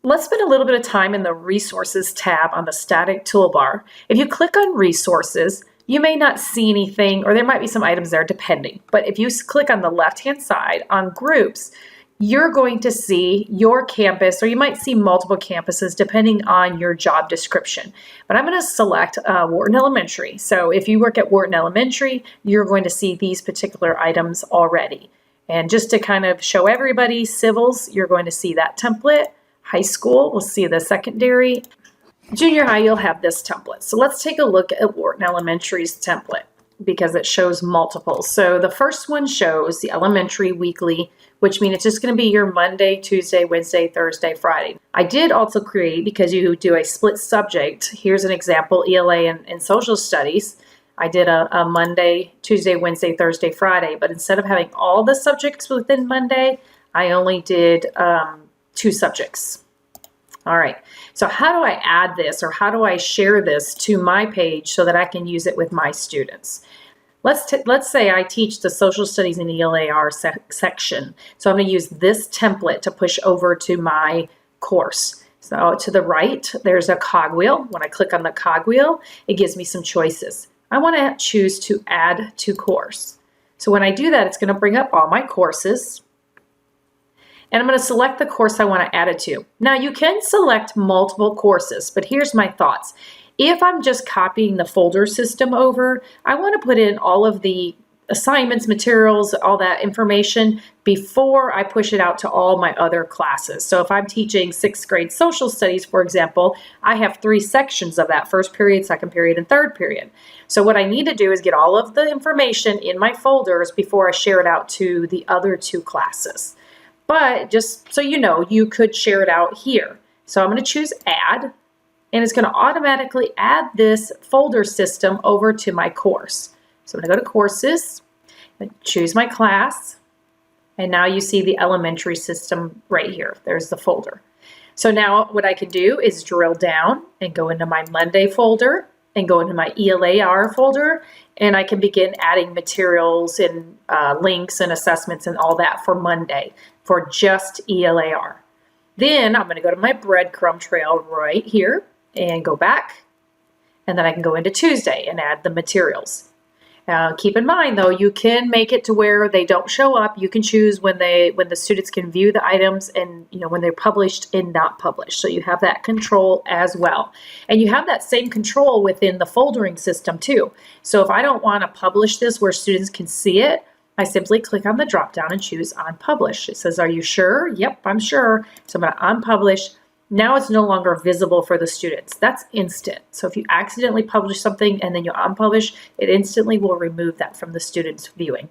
Let's spend a little bit of time in the Resources tab on the static toolbar. If you click on Resources, you may not see anything, or there might be some items there depending. But if you click on the left-hand side on Groups, you're going to see your campus, or you might see multiple campuses depending on your job description. But I'm going to select Wharton Elementary. So if you work at Wharton Elementary, you're going to see these particular items already. And just to kind of show everybody, civils, you're going to see that template. High school, we'll see the secondary. Junior high, you'll have this template. So let's take a look at Wharton Elementary's template because it shows multiples. So the first one shows the elementary weekly, which means it's just going to be your Monday, Tuesday, Wednesday, Thursday, Friday. I did also create, because you do a split subject, here's an example, ELA and social studies. I did a Monday, Tuesday, Wednesday, Thursday, Friday, but instead of having all the subjects within Monday, I only did 2 subjects. All right, so how do I add this, or how do I share this to my page so that I can use it with my students? Let's say I teach the social studies and ELAR section. So I'm going to use this template to push over to my course. So to the right, there's a cogwheel. When I click on the cogwheel, it gives me some choices. I want to choose to add to course. So when I do that, it's going to bring up all my courses. And I'm going to select the course I want to add it to. Now you can select multiple courses, but here's my thoughts. If I'm just copying the folder system over, I want to put in all of the assignments, materials, all that information before I push it out to all my other classes. So if I'm teaching 6th grade social studies, for example, I have 3 sections of that: first period, second period, and third period. So what I need to do is get all of the information in my folders before I share it out to the other 2 classes. But just so you know, you could share it out here. So I'm going to choose Add, and it's going to automatically add this folder system over to my course. So I'm going to go to Courses, and choose my class, and now you see the elementary system right here. There's the folder. So now what I can do is drill down and go into my Monday folder and go into my ELAR folder, and I can begin adding materials and links and assessments and all that for Monday for just ELAR. Then I'm going to go to my breadcrumb trail right here and go back, and then I can go into Tuesday and add the materials. Keep in mind though, you can make it to where they don't show up. You can choose when the students can view the items, and when they're published and not published. So you have that control as well. And you have that same control within the foldering system too. So if I don't want to publish this where students can see it, I simply click on the drop down and choose Unpublish. It says, are you sure? Yep, I'm sure. So I'm going to unpublish. Now it's no longer visible for the students. That's instant. So if you accidentally publish something and then you unpublish, it instantly will remove that from the students' viewing.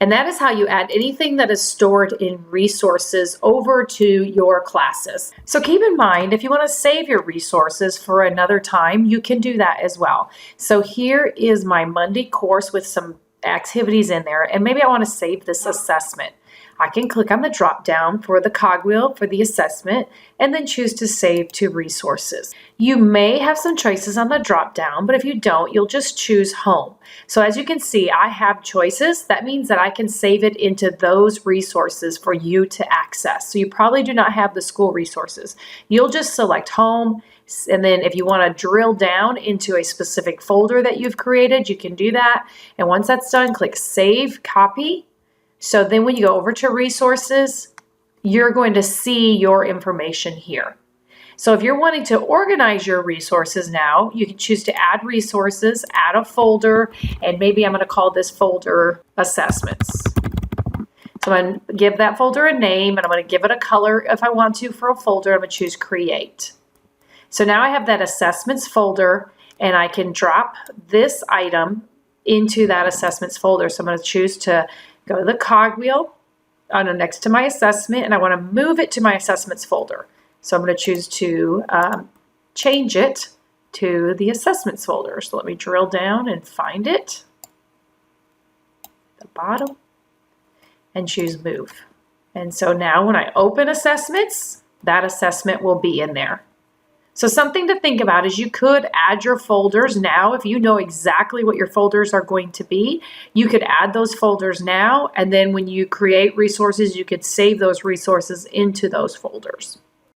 And that is how you add anything that is stored in resources over to your classes. So keep in mind, if you want to save your resources for another time, you can do that as well. So here is my Monday course with some activities in there, and maybe I want to save this assessment. I can click on the drop down for the cogwheel for the assessment and then choose to save to resources. You may have some choices on the drop down, but if you don't, you'll just choose home. So as you can see, I have choices. That means that I can save it into those resources for you to access. So you probably do not have the school resources. You'll just select home, and then if you want to drill down into a specific folder that you've created, you can do that. And once that's done, click Save, Copy. So then when you go over to resources, you're going to see your information here. So if you're wanting to organize your resources now, you can choose to add resources, add a folder, and maybe I'm going to call this folder Assessments. So I'm going to give that folder a name, and I'm going to give it a color if I want to for a folder. I'm going to choose Create. So now I have that Assessments folder, and I can drop this item into that Assessments folder. So I'm going to choose to go to the cogwheel next to my assessment, and I want to move it to my assessments folder. So I'm going to choose to change it to the assessments folder. So let me drill down and find it, the bottom, and choose move. And so now when I open assessments, that assessment will be in there. So something to think about is you could add your folders now. If you know exactly what your folders are going to be, you could add those folders now, and then when you create resources, you could save those resources into those folders.